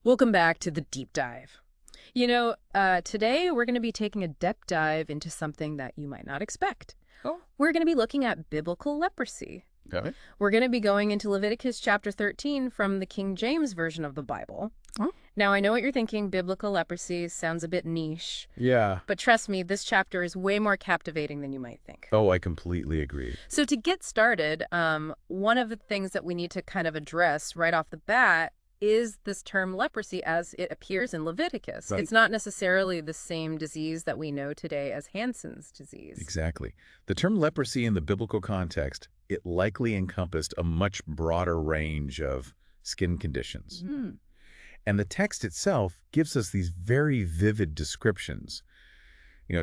Welcome back to the deep dive. Today we're going to be taking a depth dive into something that you might not expect. Oh, We're going to be looking at biblical leprosy. got it. We're going to be going into Leviticus Chapter 13 from the King James Version of the Bible. Oh. Now, I know what you're thinking. Biblical leprosy sounds a bit niche. Yeah. But trust me, this chapter is way more captivating than you might think. Oh, I completely agree. So to get started, one of the things that we need to kind of address right off the bat is this term leprosy as it appears in Leviticus. Right. It's not necessarily the same disease that we know today as Hansen's disease. Exactly. The term leprosy in the biblical context, it likely encompassed a much broader range of skin conditions. Mhm. And the text itself gives us these very vivid descriptions,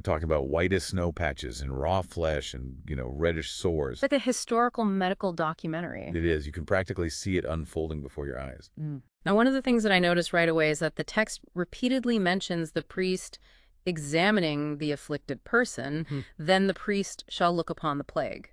talking about white as snow patches and raw flesh and, reddish sores. It's like a historical medical documentary. It is. You can practically see it unfolding before your eyes. Now, one of the things that I noticed right away is that the text repeatedly mentions the priest examining the afflicted person, then the priest shall look upon the plague.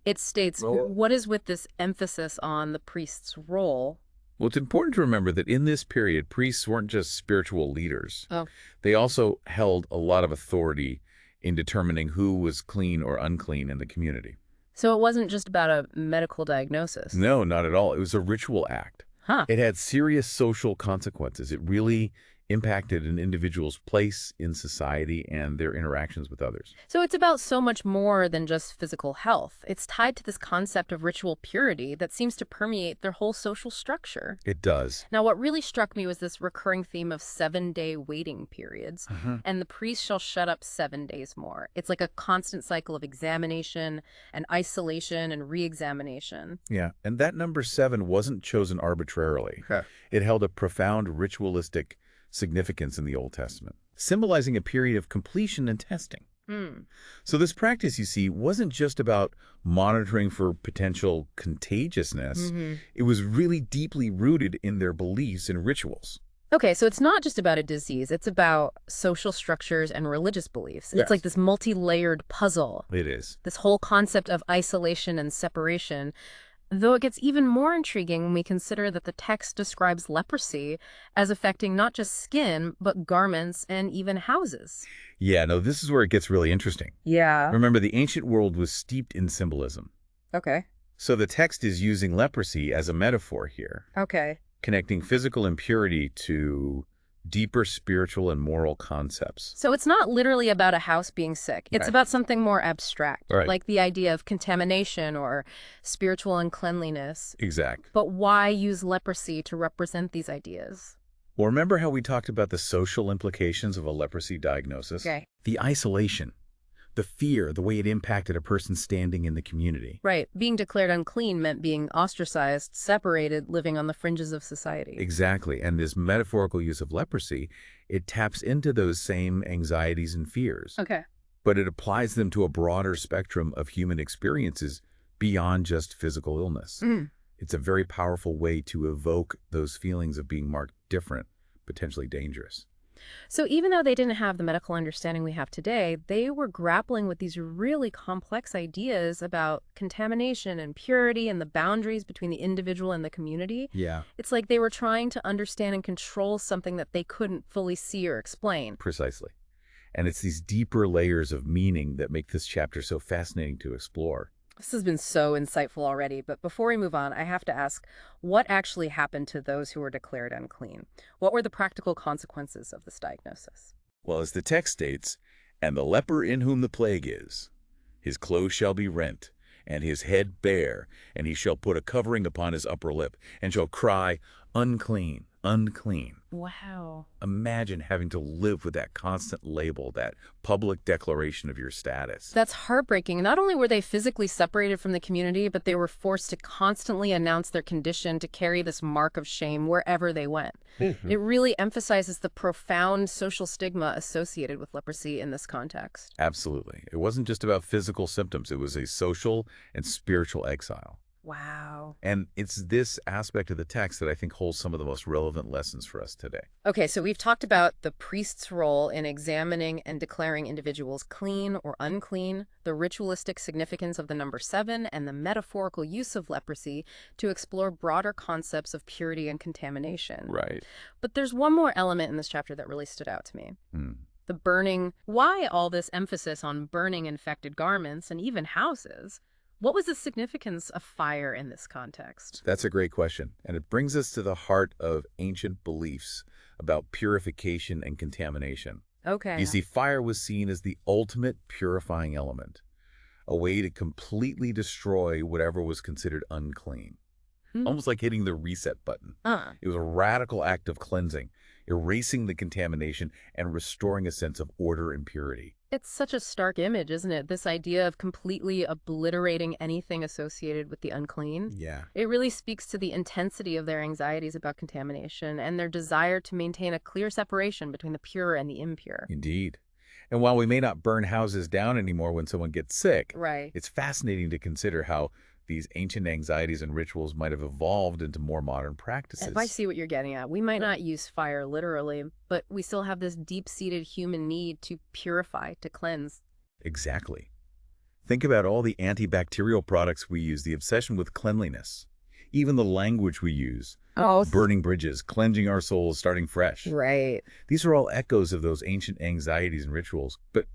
It states, Well- what is with this emphasis on the priest's role? Well, it's important to remember that in this period, priests weren't just spiritual leaders. Oh. They also held a lot of authority in determining who was clean or unclean in the community. So it wasn't just about a medical diagnosis. No, not at all. It was a ritual act. Huh. It had serious social consequences. It really impacted an individual's place in society and their interactions with others. So it's about so much more than just physical health. It's tied to this concept of ritual purity that seems to permeate their whole social structure. It does. Now, what really struck me was this recurring theme of 7-day waiting periods, and the priest shall shut up 7 days more. It's like a constant cycle of examination and isolation and re-examination. Yeah, and that number 7 wasn't chosen arbitrarily. It held a profound ritualistic significance in the Old Testament, symbolizing a period of completion and testing. So this practice, you see, wasn't just about monitoring for potential contagiousness. It was really deeply rooted in their beliefs and rituals. Okay, so it's not just about a disease. It's about social structures and religious beliefs. Yes. It's like this multi-layered puzzle, It is. this whole concept of isolation and separation. Though it gets even more intriguing when we consider that the text describes leprosy as affecting not just skin, but garments and even houses. Yeah, no, this is where it gets really interesting. Yeah. Remember, the ancient world was steeped in symbolism. Okay. So the text is using leprosy as a metaphor here, Okay. connecting physical impurity to deeper spiritual and moral concepts. So it's not literally about a house being sick. It's Right. about something more abstract, Right. like the idea of contamination or spiritual uncleanliness. Exact. But why use leprosy to represent these ideas? Well, remember how we talked about the social implications of a leprosy diagnosis? Okay. The isolation, the fear, the way it impacted a person's standing in the community. Right. Being declared unclean meant being ostracized, separated, living on the fringes of society. Exactly. And this metaphorical use of leprosy, it taps into those same anxieties and fears, Okay. but it applies them to a broader spectrum of human experiences beyond just physical illness. It's a very powerful way to evoke those feelings of being marked different, potentially dangerous. So even though they didn't have the medical understanding we have today, they were grappling with these really complex ideas about contamination and purity and the boundaries between the individual and the community. Yeah, It's like they were trying to understand and control something that they couldn't fully see or explain. precisely. And it's these deeper layers of meaning that make this chapter so fascinating to explore. This has been so insightful already, but before we move on, I have to ask, what actually happened to those who were declared unclean? What were the practical consequences of this diagnosis? Well, as the text states, "And the leper in whom the plague is, his clothes shall be rent, and his head bare, and he shall put a covering upon his upper lip, and shall cry, Unclean, unclean." Wow. Imagine having to live with that constant label, that public declaration of your status. That's heartbreaking. Not only were they physically separated from the community, but they were forced to constantly announce their condition, to carry this mark of shame wherever they went. It really emphasizes the profound social stigma associated with leprosy in this context. Absolutely. It wasn't just about physical symptoms. It was a social and spiritual exile. Wow. And it's this aspect of the text that I think holds some of the most relevant lessons for us today. Okay, so we've talked about the priest's role in examining and declaring individuals clean or unclean, the ritualistic significance of the number 7, and the metaphorical use of leprosy to explore broader concepts of purity and contamination. Right. But there's one more element in this chapter that really stood out to me. Hmm. The burning. Why all this emphasis on burning infected garments and even houses? What was the significance of fire in this context? That's a great question. And it brings us to the heart of ancient beliefs about purification and contamination. Okay. You see, fire was seen as the ultimate purifying element, a way to completely destroy whatever was considered unclean. Almost like hitting the reset button. It was a radical act of cleansing, erasing the contamination and restoring a sense of order and purity. It's such a stark image, isn't it? This idea of completely obliterating anything associated with the unclean. Yeah. It really speaks to the intensity of their anxieties about contamination and their desire to maintain a clear separation between the pure and the impure. Indeed. And while we may not burn houses down anymore when someone gets sick, Right. it's fascinating to consider how these ancient anxieties and rituals might have evolved into more modern practices. If I see what you're getting at, we might not use fire literally, but we still have this deep-seated human need to purify, to cleanse. Exactly. Think about all the antibacterial products we use, the obsession with cleanliness, even the language we use, burning bridges, cleansing our souls, starting fresh. Right. These are all echoes of those ancient anxieties and rituals, but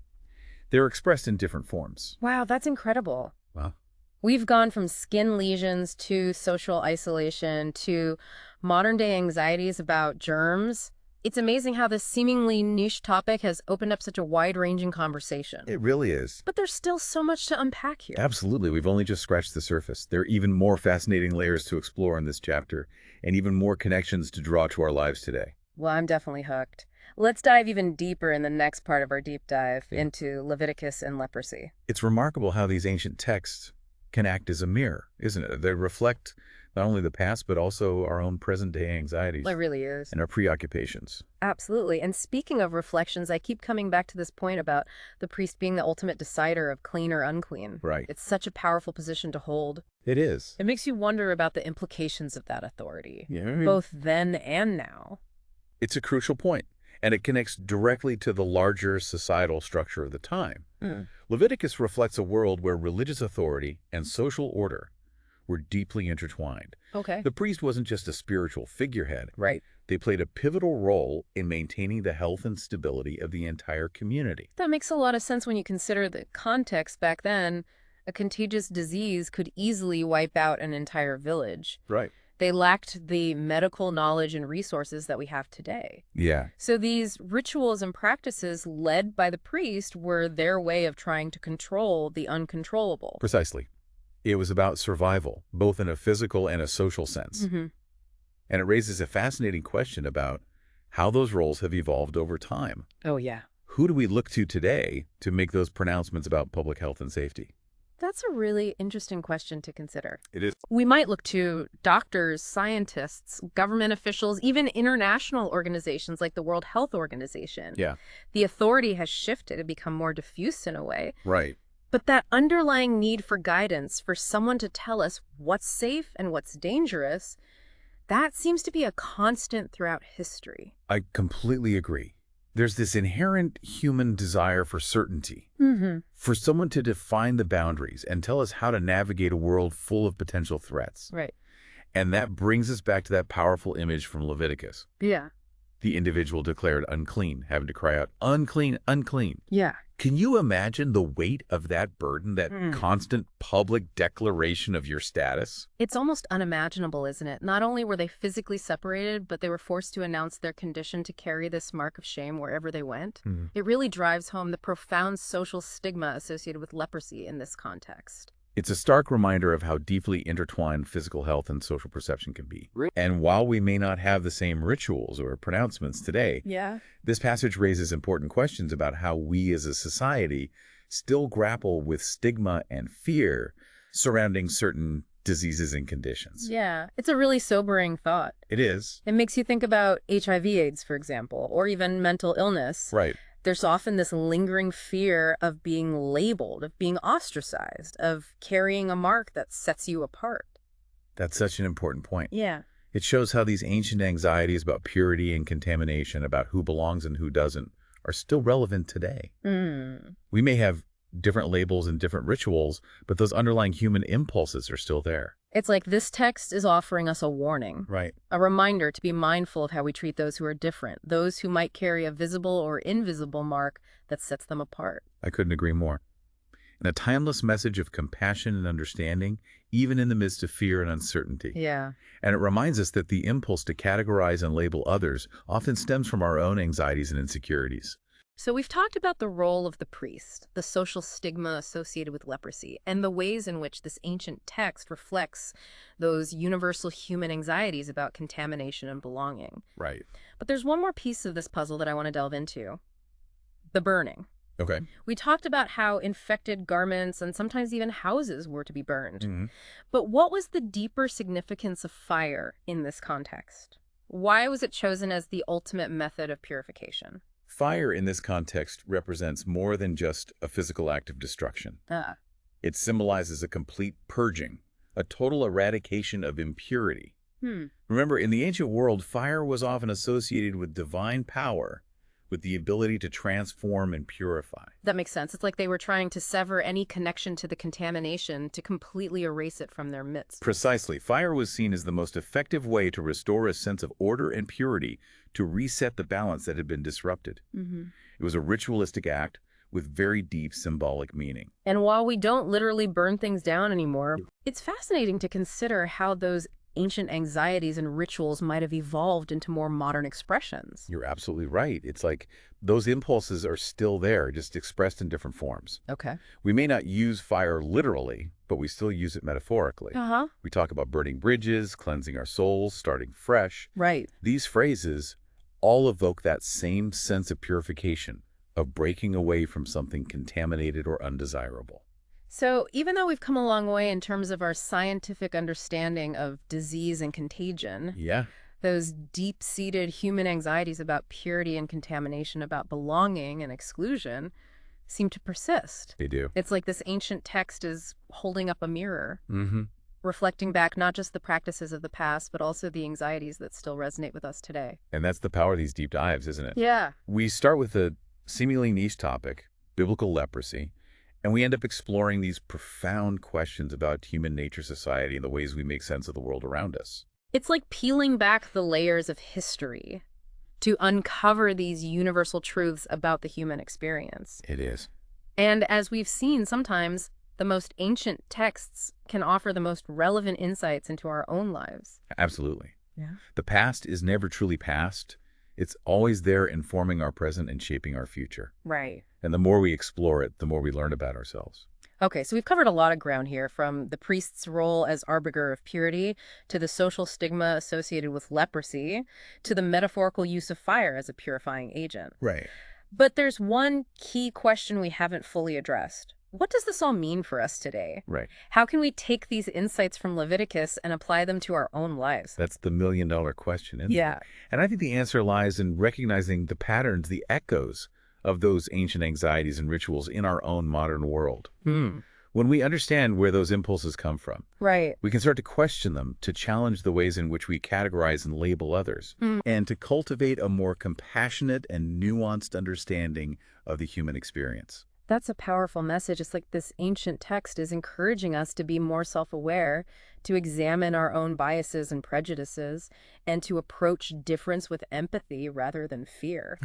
they're expressed in different forms. Wow, that's incredible. Well, We've gone from skin lesions to social isolation to modern-day anxieties about germs. It's amazing how this seemingly niche topic has opened up such a wide-ranging conversation. it really is. But there's still so much to unpack here. Absolutely. We've only just scratched the surface. There are even more fascinating layers to explore in this chapter, and even more connections to draw to our lives today. Well, I'm definitely hooked. Let's dive even deeper in the next part of our deep dive into Leviticus and leprosy. It's remarkable how these ancient texts can act as a mirror, isn't it? They reflect not only the past, but also our own present-day anxieties It really is. and our preoccupations. Absolutely. And speaking of reflections, I keep coming back to this point about the priest being the ultimate decider of clean or unclean. Right. It's such a powerful position to hold. It is. It makes you wonder about the implications of that authority, Yeah. both then and now. It's a crucial point, and it connects directly to the larger societal structure of the time. Leviticus reflects a world where religious authority and social order were deeply intertwined. Okay. The priest wasn't just a spiritual figurehead. Right. They played a pivotal role in maintaining the health and stability of the entire community. That makes a lot of sense when you consider the context back then. A contagious disease could easily wipe out an entire village. Right. They lacked the medical knowledge and resources that we have today. Yeah. So these rituals and practices led by the priest were their way of trying to control the uncontrollable. Precisely. It was about survival, both in a physical and a social sense. And it raises a fascinating question about how those roles have evolved over time. Oh, yeah. Who do we look to today to make those pronouncements about public health and safety? That's a really interesting question to consider. It is. We might look to doctors, scientists, government officials, even international organizations like the World Health Organization. Yeah. The authority has shifted and become more diffuse in a way. Right. But that underlying need for guidance, for someone to tell us what's safe and what's dangerous, that seems to be a constant throughout history. I completely agree. There's this inherent human desire for certainty, for someone to define the boundaries and tell us how to navigate a world full of potential threats. Right. And that brings us back to that powerful image from Leviticus. Yeah. The individual declared unclean, having to cry out, unclean, unclean. Yeah. Can you imagine the weight of that burden, that constant public declaration of your status? It's almost unimaginable, isn't it? Not only were they physically separated, but they were forced to announce their condition to carry this mark of shame wherever they went. It really drives home the profound social stigma associated with leprosy in this context. It's a stark reminder of how deeply intertwined physical health and social perception can be. And while we may not have the same rituals or pronouncements today, this passage raises important questions about how we as a society still grapple with stigma and fear surrounding certain diseases and conditions. Yeah, it's a really sobering thought. It is. It makes you think about HIV/AIDS, for example, or even mental illness. Right. There's often this lingering fear of being labeled, of being ostracized, of carrying a mark that sets you apart. That's such an important point. Yeah. It shows how these ancient anxieties about purity and contamination, about who belongs and who doesn't, are still relevant today. We may have different labels and different rituals, but those underlying human impulses are still there. It's like this text is offering us a warning, Right. a reminder to be mindful of how we treat those who are different, those who might carry a visible or invisible mark that sets them apart. I couldn't agree more. And a timeless message of compassion and understanding, even in the midst of fear and uncertainty. Yeah. And it reminds us that the impulse to categorize and label others often stems from our own anxieties and insecurities. So we've talked about the role of the priest, the social stigma associated with leprosy, and the ways in which this ancient text reflects those universal human anxieties about contamination and belonging. Right. But there's one more piece of this puzzle that I want to delve into: the burning. Okay. We talked about how infected garments and sometimes even houses were to be burned. But what was the deeper significance of fire in this context? Why was it chosen as the ultimate method of purification? Fire in this context represents more than just a physical act of destruction. It symbolizes a complete purging, a total eradication of impurity. Remember, in the ancient world, fire was often associated with divine power, with the ability to transform and purify. That makes sense. It's like they were trying to sever any connection to the contamination to completely erase it from their midst. Precisely. Fire was seen as the most effective way to restore a sense of order and purity, to reset the balance that had been disrupted. It was a ritualistic act with very deep symbolic meaning. And while we don't literally burn things down anymore, it's fascinating to consider how those ancient anxieties and rituals might have evolved into more modern expressions. You're absolutely right. It's like those impulses are still there, just expressed in different forms. Okay. We may not use fire literally, but we still use it metaphorically. We talk about burning bridges, cleansing our souls, starting fresh. Right. These phrases all evoke that same sense of purification, of breaking away from something contaminated or undesirable. So even though we've come a long way in terms of our scientific understanding of disease and contagion, those deep-seated human anxieties about purity and contamination, about belonging and exclusion, seem to persist. They do. It's like this ancient text is holding up a mirror, reflecting back not just the practices of the past, but also the anxieties that still resonate with us today. And that's the power of these deep dives, isn't it? Yeah. We start with a seemingly niche topic, biblical leprosy, and we end up exploring these profound questions about human nature, society, and the ways we make sense of the world around us. It's like peeling back the layers of history to uncover these universal truths about the human experience. It is. And as we've seen, sometimes the most ancient texts can offer the most relevant insights into our own lives. Absolutely. Yeah. The past is never truly past. It's always there informing our present and shaping our future. Right. And the more we explore it, the more we learn about ourselves. Okay, so we've covered a lot of ground here, from the priest's role as arbiter of purity, to the social stigma associated with leprosy, to the metaphorical use of fire as a purifying agent. Right. But there's one key question we haven't fully addressed. What does this all mean for us today? Right. How can we take these insights from Leviticus and apply them to our own lives? That's the million-dollar question, isn't it? Yeah. And I think the answer lies in recognizing the patterns, the echoes of those ancient anxieties and rituals in our own modern world. When we understand where those impulses come from, Right. we can start to question them, to challenge the ways in which we categorize and label others, and to cultivate a more compassionate and nuanced understanding of the human experience. That's a powerful message. It's like this ancient text is encouraging us to be more self-aware, to examine our own biases and prejudices, and to approach difference with empathy rather than fear.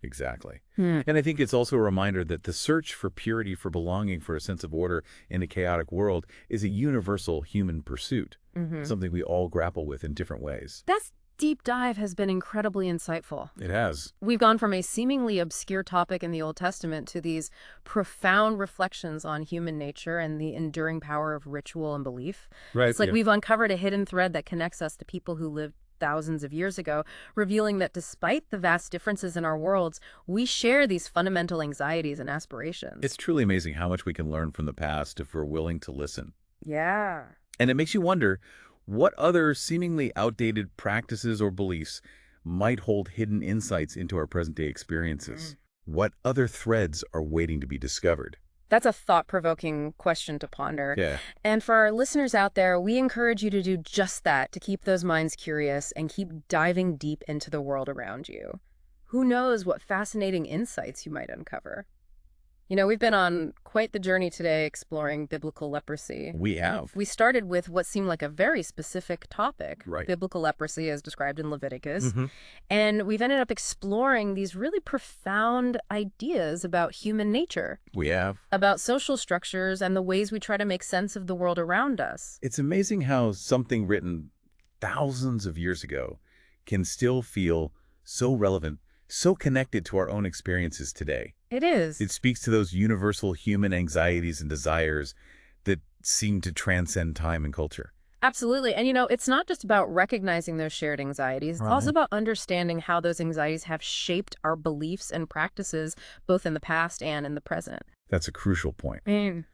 Exactly. And I think it's also a reminder that the search for purity, for belonging, for a sense of order in a chaotic world is a universal human pursuit, something we all grapple with in different ways. That deep dive has been incredibly insightful. It has. We've gone from a seemingly obscure topic in the Old Testament to these profound reflections on human nature and the enduring power of ritual and belief. Right. It's like we've uncovered a hidden thread that connects us to people who lived thousands of years ago, revealing that despite the vast differences in our worlds, we share these fundamental anxieties and aspirations. It's truly amazing how much we can learn from the past if we're willing to listen. Yeah. And it makes you wonder, what other seemingly outdated practices or beliefs might hold hidden insights into our present-day experiences? What other threads are waiting to be discovered? That's a thought-provoking question to ponder. Yeah. And for our listeners out there, we encourage you to do just that, to keep those minds curious and keep diving deep into the world around you. Who knows what fascinating insights you might uncover? You know, we've been on quite the journey today exploring biblical leprosy. We have. We started with what seemed like a very specific topic, Right. biblical leprosy as described in Leviticus. Mm-hmm. And we've ended up exploring these really profound ideas about human nature, We have. about social structures and the ways we try to make sense of the world around us. It's amazing how something written thousands of years ago can still feel so relevant, so connected to our own experiences today. It is. It speaks to those universal human anxieties and desires that seem to transcend time and culture. Absolutely. And, you know, it's not just about recognizing those shared anxieties. It's also about understanding how those anxieties have shaped our beliefs and practices, both in the past and in the present. That's a crucial point. Mm.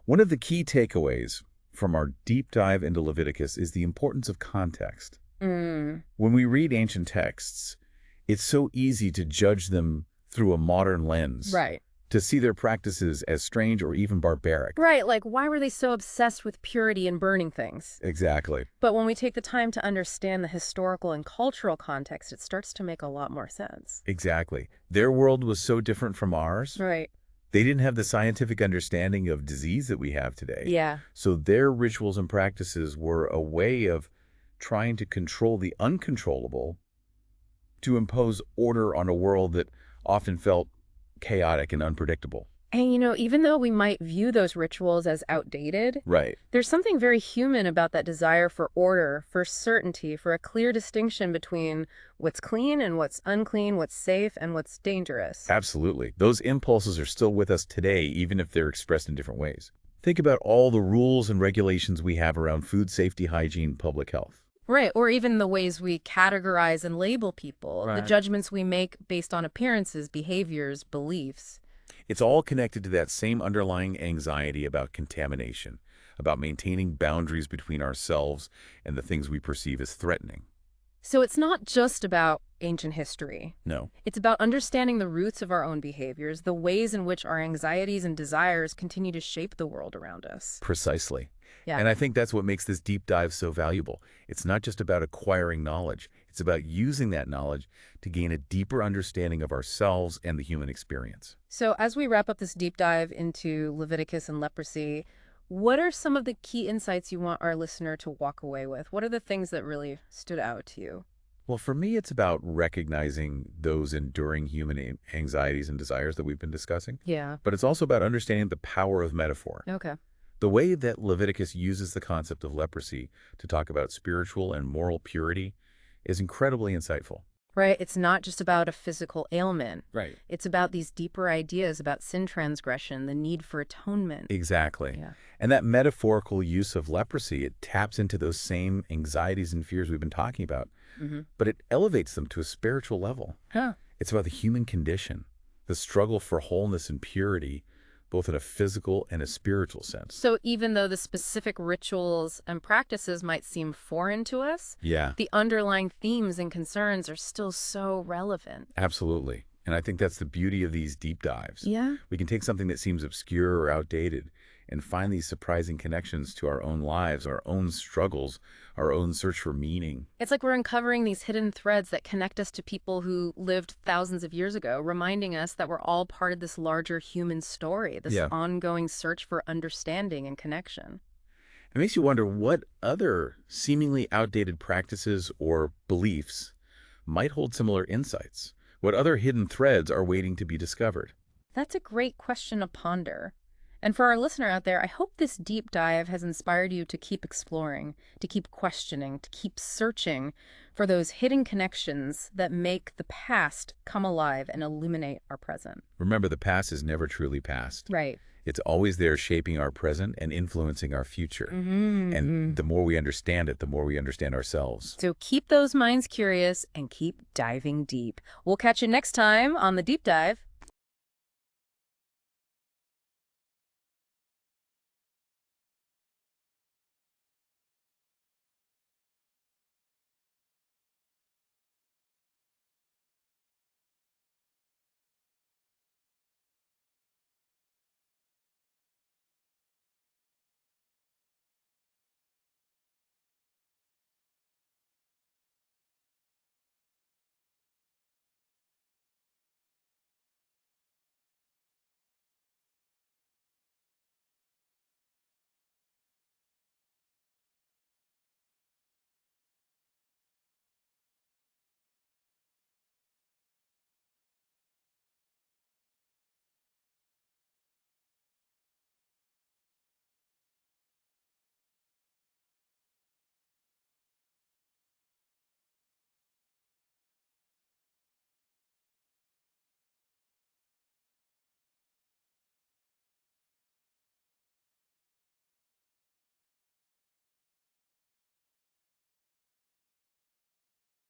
One of the key takeaways from our deep dive into Leviticus is the importance of context. Mm. When we read ancient texts, it's so easy to judge them through a modern lens. Right. To see their practices as strange or even barbaric. Right, like why were they so obsessed with purity and burning things? Exactly. But when we take the time to understand the historical and cultural context, it starts to make a lot more sense. Exactly. Their world was so different from ours. Right. They didn't have the scientific understanding of disease that we have today. Yeah. So their rituals and practices were a way of trying to control the uncontrollable, to impose order on a world that often felt chaotic and unpredictable. And, you know, even though we might view those rituals as outdated, Right. there's something very human about that desire for order, for certainty, for a clear distinction between what's clean and what's unclean, what's safe and what's dangerous. Absolutely. Those impulses are still with us today, even if they're expressed in different ways. Think about all the rules and regulations we have around food safety, hygiene, public health. Right, or even the ways we categorize and label people, the Right. judgments we make based on appearances, behaviors, beliefs. It's all connected to that same underlying anxiety about contamination, about maintaining boundaries between ourselves and the things we perceive as threatening. So it's not just about ancient history. No. It's about understanding the roots of our own behaviors, the ways in which our anxieties and desires continue to shape the world around us. Precisely. Yeah. And I think that's what makes this deep dive so valuable. It's not just about acquiring knowledge. It's about using that knowledge to gain a deeper understanding of ourselves and the human experience. So as we wrap up this deep dive into Leviticus and leprosy, what are some of the key insights you want our listener to walk away with? What are the things that really stood out to you? Well, for me, it's about recognizing those enduring human anxieties and desires that we've been discussing. Yeah. But it's also about understanding the power of metaphor. Okay. The way that Leviticus uses the concept of leprosy to talk about spiritual and moral purity is incredibly insightful. Right. It's not just about a physical ailment. Right. It's about these deeper ideas about sin transgression, the need for atonement. Exactly. Yeah. And that metaphorical use of leprosy, it taps into those same anxieties and fears we've been talking about, but it elevates them to a spiritual level. Huh. It's about the human condition, the struggle for wholeness and purity, both in a physical and a spiritual sense. So even though the specific rituals and practices might seem foreign to us, Yeah, the underlying themes and concerns are still so relevant. absolutely. And I think that's the beauty of these deep dives. Yeah. We can take something that seems obscure or outdated and find these surprising connections to our own lives, our own struggles, our own search for meaning. It's like we're uncovering these hidden threads that connect us to people who lived thousands of years ago, reminding us that we're all part of this larger human story, this Yeah. ongoing search for understanding and connection. It makes you wonder what other seemingly outdated practices or beliefs might hold similar insights. What other hidden threads are waiting to be discovered? That's a great question to ponder. And for our listener out there, I hope this deep dive has inspired you to keep exploring, to keep questioning, to keep searching for those hidden connections that make the past come alive and illuminate our present. Remember, the past is never truly past. Right. It's always there shaping our present and influencing our future. And the more we understand it, the more we understand ourselves. So keep those minds curious and keep diving deep. We'll catch you next time on The Deep Dive.